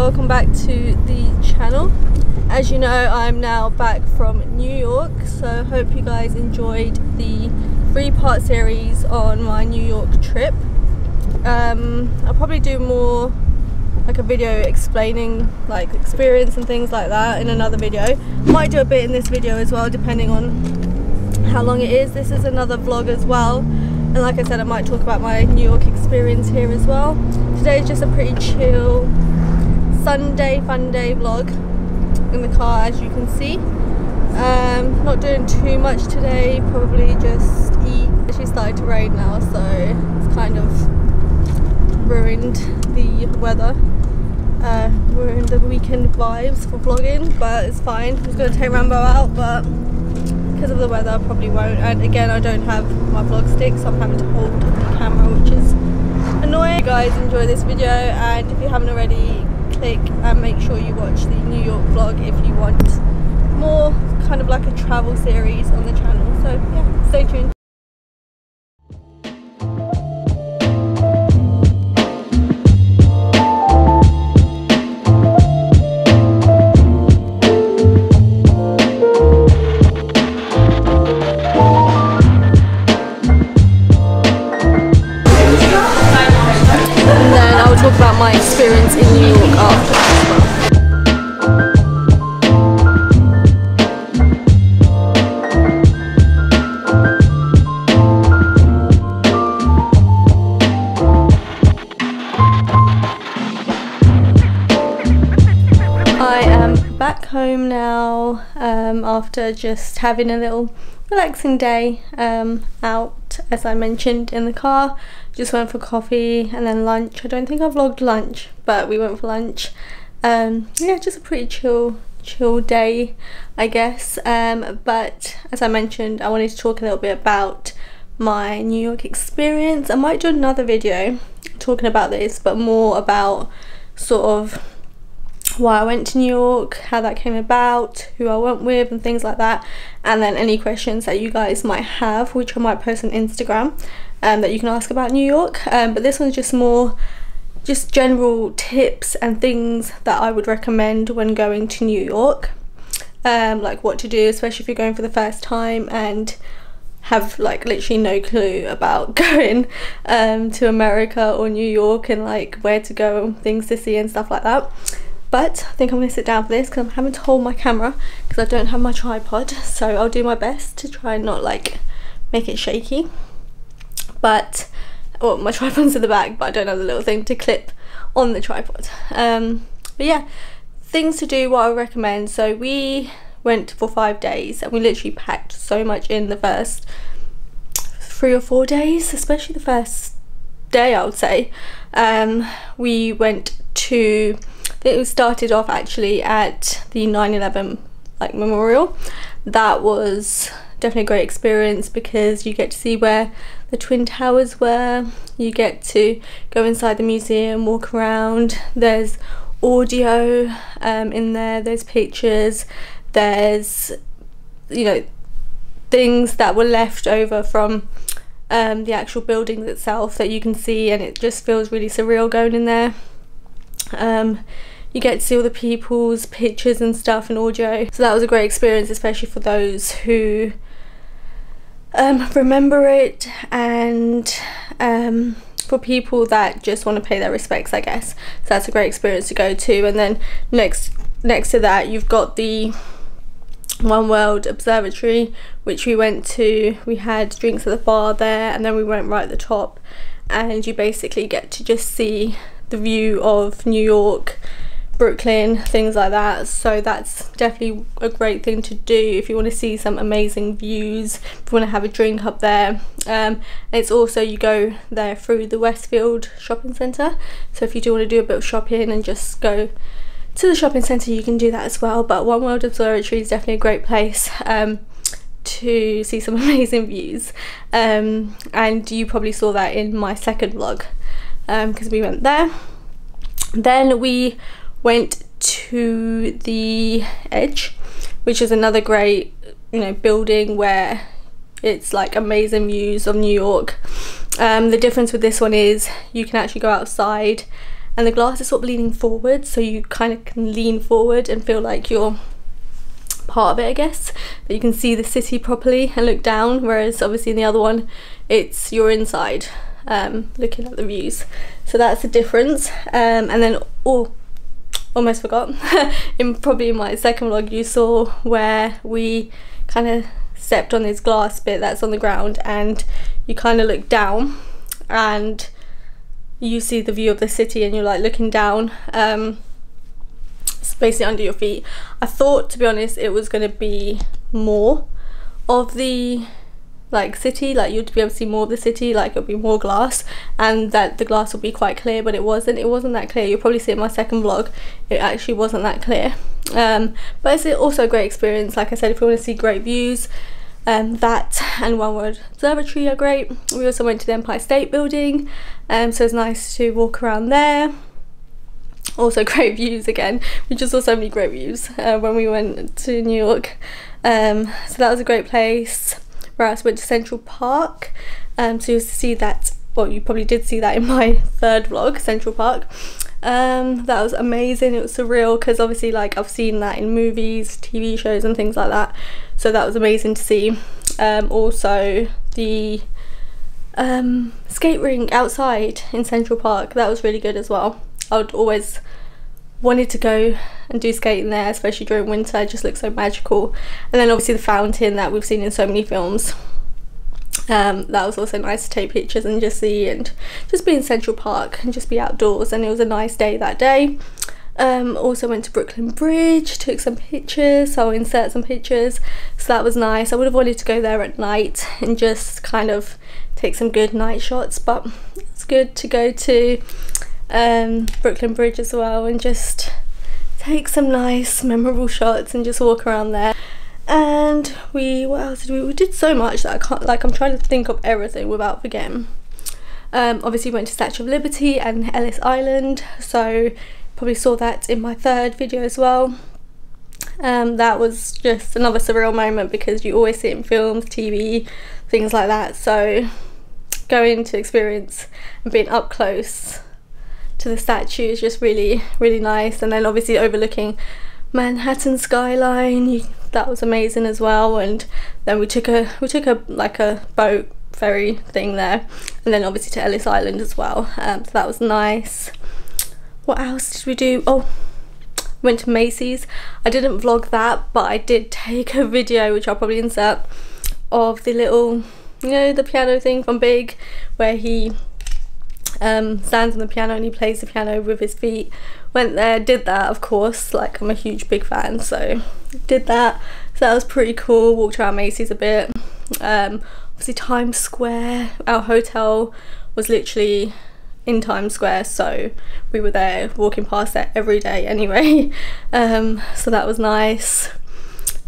welcome back to the channel. As you know, I'm now back from New York, so hope you guys enjoyed the 3-part series on my New York trip. I'll probably do more like a video explaining like experience and things like that in another video. Might do a bit in this video as well, depending on how long it is. This is another vlog as well, and like I said, I might talk about my New York experience here as well. Today is just a pretty chill Sunday fun day vlog in the car, as you can see. Not doing too much today, probably just eat. It actually started to rain now, so it's kind of ruined the weather, ruined the weekend vibes for vlogging, but it's fine. I was going to take Rambo out, but because of the weather I probably won't, and again I don't have my vlog stick, so I'm having to hold the camera, which is annoying. If you guys enjoy this video, and if you haven't already, click and make sure you watch the New York vlog if you want more kind of like a travel series on the channel. So yeah, stay tuned. Talk about my experience in New York after as well. I am back home now after just having a little relaxing day out, as I mentioned, in the car. Just went for coffee and then lunch. I don't think I vlogged lunch, but we went for lunch. Yeah, just a pretty chill day, I guess. But as I mentioned, I wanted to talk a little bit about my New York experience. I might do another video talking about this, but more about sort of why I went to New York, how that came about, who I went with and things like that, and then any questions that you guys might have, which I might post on Instagram, that you can ask about New York. But this one's just more just general tips and things that I would recommend when going to New York, like what to do, especially if you're going for the first time and have like literally no clue about going to America or New York, and like where to go and things to see and stuff like that. But I think I'm going to sit down for this because I'm having to hold my camera because I don't have my tripod, so I'll do my best to try and not like make it shaky. But well, my tripod's in the back, but I don't have the little thing to clip on the tripod. But yeah, things to do, what I recommend. So we went for 5 days and we literally packed so much in the first 3 or 4 days, especially the first day, I would say. We went to, it started off actually at the 9/11 like memorial. That was definitely a great experience because you get to see where the Twin Towers were, you get to go inside the museum, walk around, there's audio in there, there's pictures, there's, you know, things that were left over from the actual buildings itself that you can see, and it just feels really surreal going in there. You get to see all the people's pictures and stuff and audio, so that was a great experience, especially for those who remember it, and for people that just want to pay their respects, I guess. So that's a great experience to go to. And then next to that, you've got the World Observatory, which we went to. We had drinks at the bar there, and then we went right at the top, and you basically get to just see the view of New York, Brooklyn, things like that. So that's definitely a great thing to do if you want to see some amazing views, if you want to have a drink up there. It's also, you go there through the Westfield shopping centre, so if you do want to do a bit of shopping and just go to the shopping centre, you can do that as well. But One World Observatory is definitely a great place to see some amazing views, and you probably saw that in my second vlog because we went there. Then we went to the Edge, which is another great, you know, building where it's like amazing views of New York. The difference with this one is you can actually go outside and the glass is sort of leaning forward, so you kind of can lean forward and feel like you're part of it, I guess, that you can see the city properly and look down, whereas obviously in the other one it's you're inside looking at the views. So that's the difference. And then almost forgot probably in my second vlog you saw where we kind of stepped on this glass bit that's on the ground, and you kind of look down and you see the view of the city, and you're like looking down. It's basically under your feet. I thought, to be honest, it was going to be more of the like city, like you'd be able to see more of the city, like it'll be more glass, and that the glass will be quite clear, but it wasn't that clear. You'll probably see in my second vlog it actually wasn't that clear. But it's also a great experience. Like I said, if you want to see great views, that and World Observatory are great. We also went to the Empire State Building, so it's nice to walk around there. Also great views again. We just saw so many great views when we went to New York, so that was a great place. Where else? Went to Central Park, so you'll see that, well, you probably did see that in my third vlog, Central Park. That was amazing. It was surreal because obviously like I've seen that in movies, TV shows and things like that, so that was amazing to see. Also the skate rink outside in Central Park, that was really good as well. I would always wanted to go and do skating there, especially during winter. It just looks so magical. And then obviously the fountain that we've seen in so many films, that was also nice to take pictures and just see, and just be in Central Park and just be outdoors. And it was a nice day that day. Also went to Brooklyn Bridge, took some pictures, so I'll insert some pictures, so that was nice. I would have wanted to go there at night and just kind of take some good night shots, but it's good to go to Brooklyn Bridge as well and just take some nice memorable shots and just walk around there. And what else did we did so much that I can't, like, I'm trying to think of everything without forgetting. Obviously went to Statue of Liberty and Ellis Island, so probably saw that in my third video as well. That was just another surreal moment because you always see it in films, TV, things like that, so going to experience and being up close to the statue is just really nice. And then obviously overlooking Manhattan skyline, that was amazing as well. And then we took a like a boat ferry thing there, and then obviously to Ellis Island as well, so that was nice. What else did we do? Oh, went to Macy's. I didn't vlog that, but I did take a video which I'll probably insert of the little, you know, the piano thing from Big, where he stands on the piano and he plays the piano with his feet. Went there, did that, of course, like I'm a huge Big fan, so did that. So that was pretty cool. Walked around Macy's a bit. Obviously Times Square, our hotel was literally in Times Square, so we were there walking past there every day anyway. So that was nice.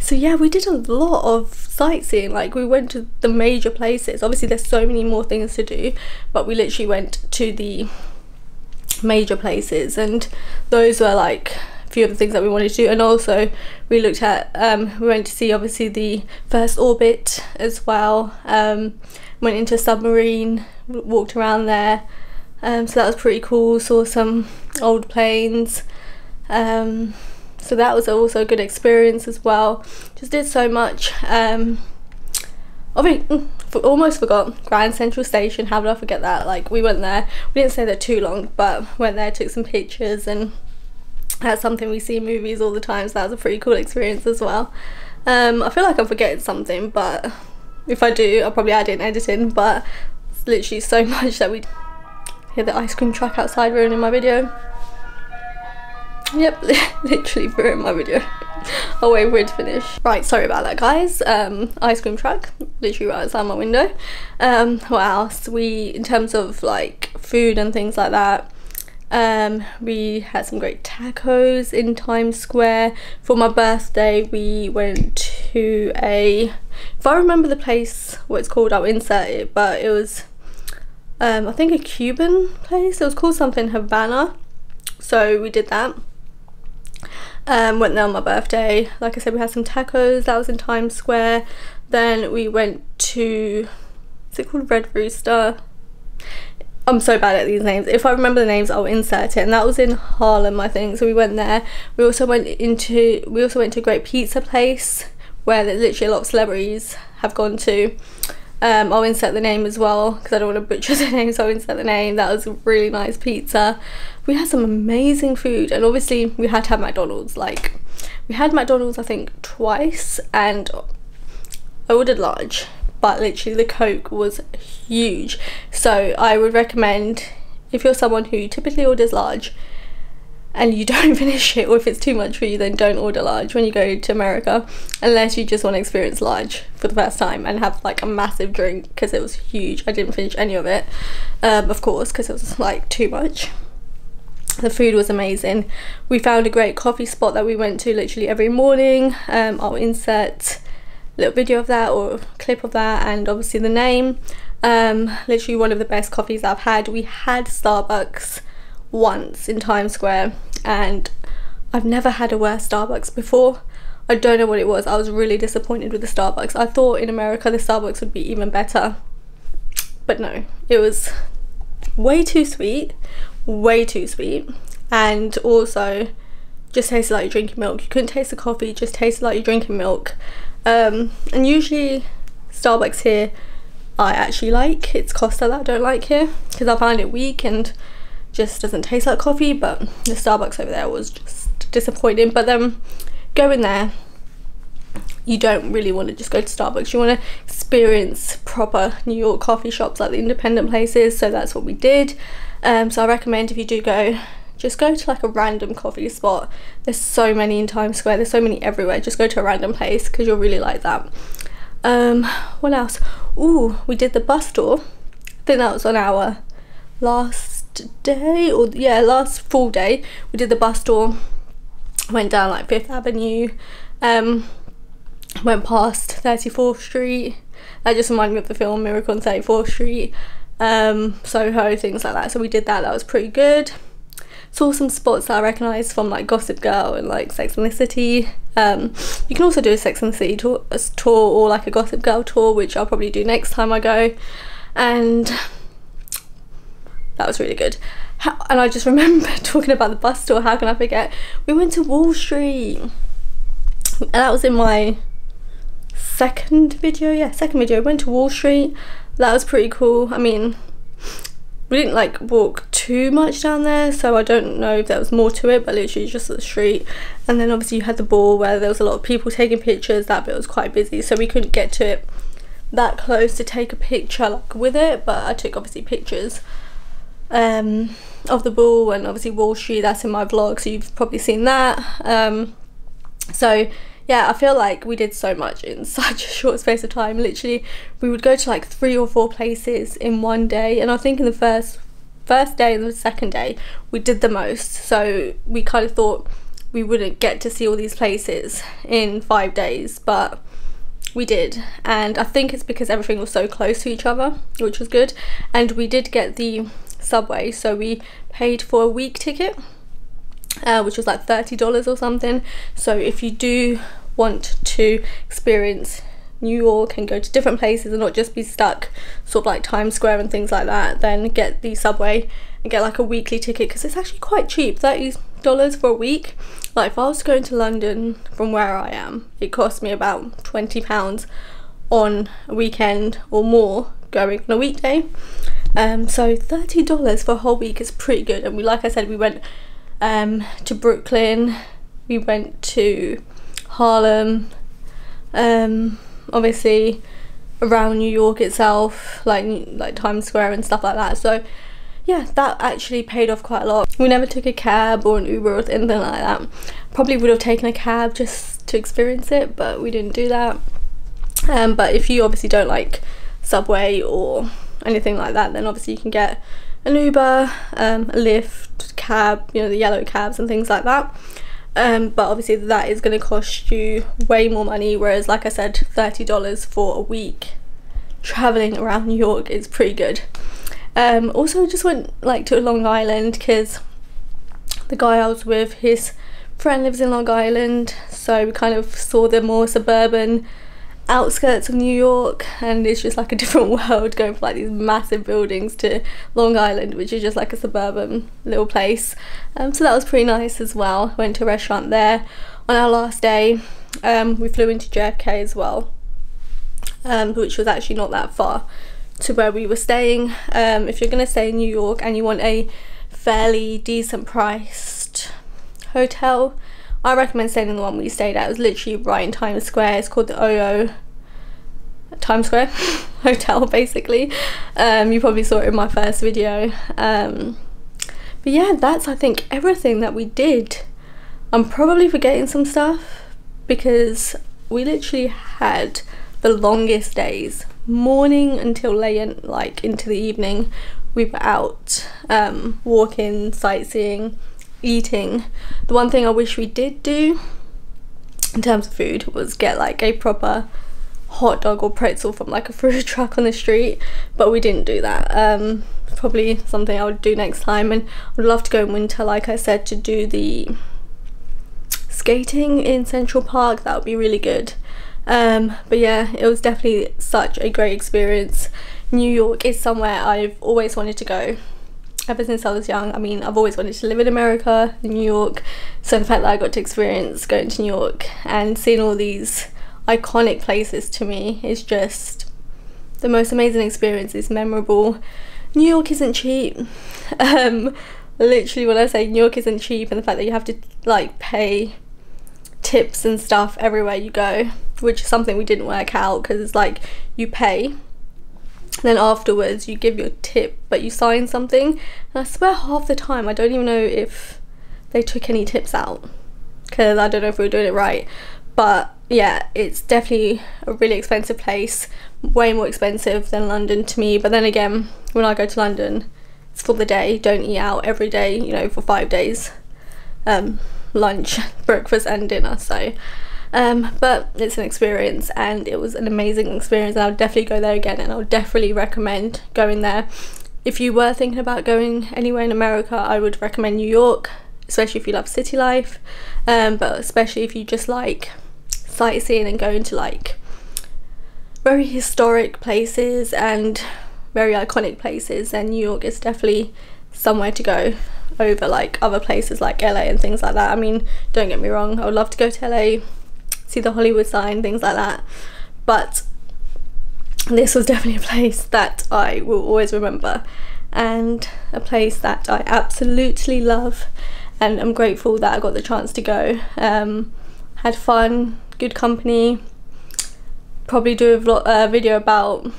So yeah, we did a lot of sightseeing. Like, we went to the major places. Obviously there's so many more things to do, but we literally went to the major places, and those were like a few of the things that we wanted to do. And also we looked at we went to see obviously the first orbit as well. Went into a submarine, walked around there, so that was pretty cool. Saw some old planes, so that was also a good experience as well. Just did so much. Almost forgot Grand Central Station. How did I forget that? Like, we went there, we didn't stay there too long, but went there, took some pictures, and that's something we see in movies all the time, so that was a pretty cool experience as well. I feel like I'm forgetting something, but if I do, I'll probably add in editing. But it's literally so much that we hear the ice cream truck outside ruining my video. Yep, literally ruined my video. I'll wait for it to finish. Right, sorry about that, guys. Ice cream truck literally right outside my window. What else? In terms of like food and things like that, we had some great tacos in Times Square. For my birthday we went to if I remember the place, what it's called, I'll insert it, but it was I think a Cuban place. It was called something Havana, so we did that. Went there on my birthday. Like I said, we had some tacos. That was in Times Square. Then we went to, is it called Red Rooster? I'm so bad at these names. If I remember the names, I'll insert it. And that was in Harlem, I think. So we went there. We also went to a great pizza place where literally a lot of celebrities have gone to. I'll insert the name as well because I don't want to butcher the name, so I'll insert the name. That was a really nice pizza. We had some amazing food, and obviously we had to have McDonald's. Like, we had McDonald's I think twice, and I ordered large, but literally the Coke was huge. So I would recommend, if you're someone who typically orders large and you don't finish it, or if it's too much for you, then don't order large when you go to America, unless you just want to experience large for the first time and have like a massive drink, because it was huge. I didn't finish any of it, of course, because it was like too much. The food was amazing. We found a great coffee spot that we went to literally every morning. I'll insert a little video of that or a clip of that, and obviously the name. Literally one of the best coffees I've had. We had Starbucks once in Times Square, and I've never had a worse Starbucks before. I don't know what it was. I was really disappointed with the Starbucks. I thought in America the Starbucks would be even better, but no, it was way too sweet, and also just tasted like you're drinking milk. You couldn't taste the coffee, it just tasted like you're drinking milk. And usually Starbucks here I actually like. It's Costa that I don't like here, because I find it weak and just doesn't taste like coffee. But the Starbucks over there was just disappointing. But then going there, you don't really want to just go to Starbucks. You want to experience proper New York coffee shops, like the independent places. So that's what we did. So I recommend, if you do go, just go to like a random coffee spot. There's so many in Times Square, there's so many everywhere. Just go to a random place because you'll really like that. What else? Ooh, we did the bus tour. I think that was on our last day, or yeah, last full day. We did the bus tour, went down like 5th Avenue, went past 34th Street. That just reminded me of the film Miracle on 34th Street, Soho, things like that. So we did that. That was pretty good. Saw some spots that I recognised from like Gossip Girl and like Sex and the City. You can also do a Sex and the City tour or like a Gossip Girl tour, which I'll probably do next time I go, and that was really good. And I just remember talking about the bus tour, how can I forget? We went to Wall Street, and that was in my second video. We went to Wall Street. That was pretty cool. I mean, we didn't like walk too much down there, so I don't know if there was more to it, but literally just the street. And then obviously you had the ball where there was a lot of people taking pictures. That bit was quite busy, so we couldn't get to it that close to take a picture like with it, but I took obviously pictures of the ball and obviously Wall Street. That's in my vlog, so you've probably seen that. So yeah, I feel like we did so much in such a short space of time. Literally, we would go to like 3 or 4 places in one day, and I think in the first day and the second day we did the most. So we kind of thought we wouldn't get to see all these places in 5 days, but we did. And I think it's because everything was so close to each other, which was good. And we did get the subway, so we paid for a week ticket, which was like $30 or something. So if you do want to experience New York and go to different places and not just be stuck sort of like Times Square and things like that, then get the subway and get like a weekly ticket, because it's actually quite cheap, $30 for a week. Like if I was going to London from where I am, it cost me about £20 on a weekend or more going on a weekday. So $30 for a whole week is pretty good. And we, like I said, we went to Brooklyn, we went to Harlem, obviously around New York itself, like Times Square and stuff like that. So yeah, that actually paid off quite a lot. We never took a cab or an Uber or anything like that. Probably would have taken a cab just to experience it, but we didn't do that. But if you obviously don't like subway or anything like that, then obviously you can get an Uber, a Lyft, cab, you know, the yellow cabs and things like that. But obviously that is going to cost you way more money, whereas like I said, $30 for a week traveling around New York is pretty good. Also just went like to Long Island because the guy I was with, his friend lives in Long Island, so we kind of saw the more suburban outskirts of New York, and it's just like a different world going from like these massive buildings to Long Island, which is just like a suburban little place. So that was pretty nice as well. Went to a restaurant there on our last day. We flew into JFK as well, which was actually not that far to where we were staying. If you're going to stay in New York and you want a fairly decent priced hotel, I recommend staying in the one we stayed at. It was literally right in Times Square. It's called the OO Times Square Hotel, basically. You probably saw it in my first video. But yeah, that's I think everything that we did. I'm probably forgetting some stuff because we literally had the longest days, morning until late, like into the evening. We were out walking, sightseeing, eating. The one thing I wish we did do in terms of food was get like a proper hot dog or pretzel from like a food truck on the street, but we didn't do that. Probably something I would do next time, and I would love to go in winter, like I said, to do the skating in Central Park. That would be really good. But yeah, it was definitely such a great experience. New York is somewhere I've always wanted to go ever since I was young. I mean, I've always wanted to live in America, in New York, so the fact that I got to experience going to New York and seeing all these iconic places, to me, is just the most amazing experience. It's memorable. New York isn't cheap. Literally, when I say New York isn't cheap, and the fact that you have to like pay tips and stuff everywhere you go, which is something we didn't work out, because it's like you pay, then afterwards you give your tip but you sign something, and I swear half the time I don't even know if they took any tips out, because I don't know if we were doing it right. But yeah, it's definitely a really expensive place, way more expensive than London to me. But then again, when I go to London, it's for the day, don't eat out every day, you know, for 5 days, lunch, breakfast and dinner. So but it's an experience, and it was an amazing experience, and I would definitely go there again, and I would definitely recommend going there. If you were thinking about going anywhere in America, I would recommend New York, especially if you love city life, but especially if you just like sightseeing and going to like very historic places and very iconic places, then New York is definitely somewhere to go over like other places like LA and things like that. I mean, don't get me wrong, I would love to go to LA, see the Hollywood sign, things like that, but this was definitely a place that I will always remember, and a place that I absolutely love, and I'm grateful that I got the chance to go. Had fun, good company. Probably do a video about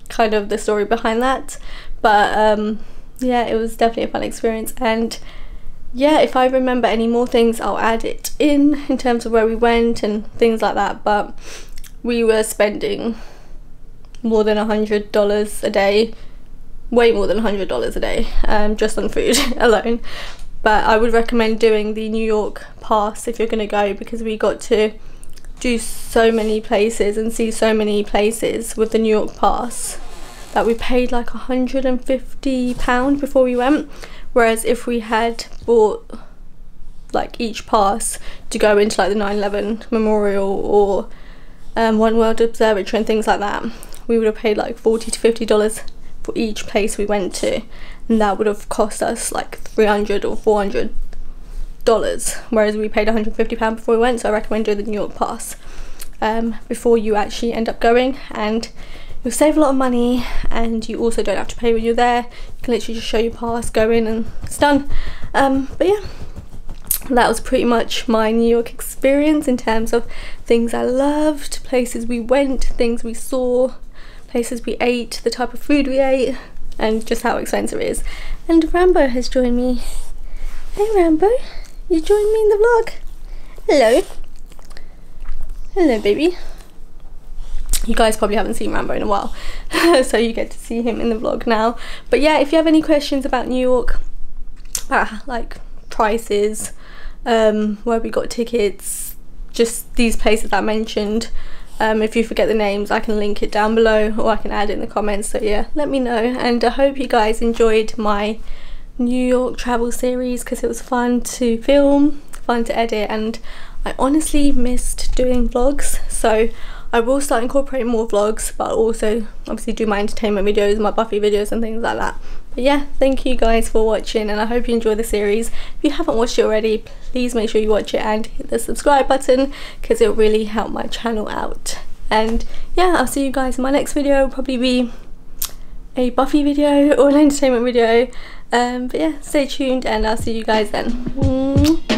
kind of the story behind that, but yeah, it was definitely a fun experience. And yeah, if I remember any more things, I'll add it in terms of where we went and things like that. But we were spending more than $100 a day, way more than $100 a day, just on food alone. But I would recommend doing the New York pass if you're going to go, because we got to do so many places and see so many places with the New York pass that we paid like £150 before we went. Whereas if we had bought like each pass to go into like the 9/11 memorial or One World Observatory and things like that, we would have paid like $40 to $50 for each place we went to, and that would have cost us like $300 or $400, whereas we paid £150 before we went. So I recommend doing the New York pass before you actually end up going, and you'll save a lot of money, and you also don't have to pay when you're there. You can literally just show your pass, go in, and it's done. But yeah, that was pretty much my New York experience in terms of things I loved, places we went, things we saw, places we ate, the type of food we ate, and just how expensive it is. And Rambo has joined me. Hey Rambo, you joined me in the vlog. Hello. Hello baby. You guys probably haven't seen Rambo in a while, so you get to see him in the vlog now. But yeah, if you have any questions about New York, like prices, where we got tickets, just these places that I mentioned, if you forget the names, I can link it down below, or I can add it in the comments. So yeah, let me know. And I hope you guys enjoyed my New York travel series, because it was fun to film, fun to edit, and I honestly missed doing vlogs. So I will start incorporating more vlogs, but I'll also obviously do my entertainment videos, my Buffy videos and things like that. But yeah, thank you guys for watching, and I hope you enjoy the series. If you haven't watched it already, please make sure you watch it and hit the subscribe button, because it'll really help my channel out. And yeah, I'll see you guys in my next video. It'll probably be a Buffy video or an entertainment video. But yeah, stay tuned and I'll see you guys then.